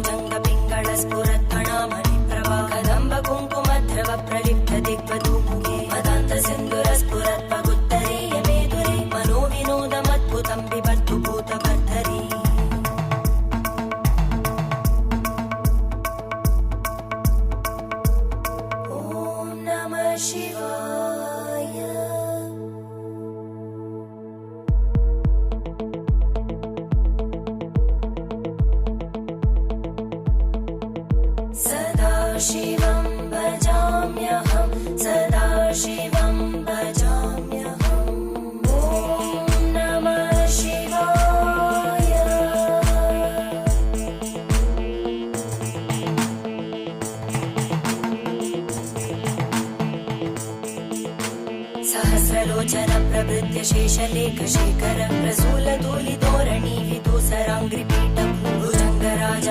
भुजङ्ग पिङ्गळ स्फुरत्फणामणि प्रभा कदम्ब कुङ्कुमद्रव प्रलिप्त दिग्वधूमुखे मदान्त सिन्दुर स्फुरत्पगुत्तरीय मेदुरे मनोविनोदमद्भुतं बिभर्तु भूतभर्धरी ॐ नमः शिवाय। सदा शिवं भजाम्यहं सदा शिवं भजाम्यहम् ॐ नमः शिवाय। सहस्रलोचन प्रभृत्य शेषलेख शेखर प्रसूलधूलिधोरणि विदूसराङ्घ्रिपीठं भुजङ्गराज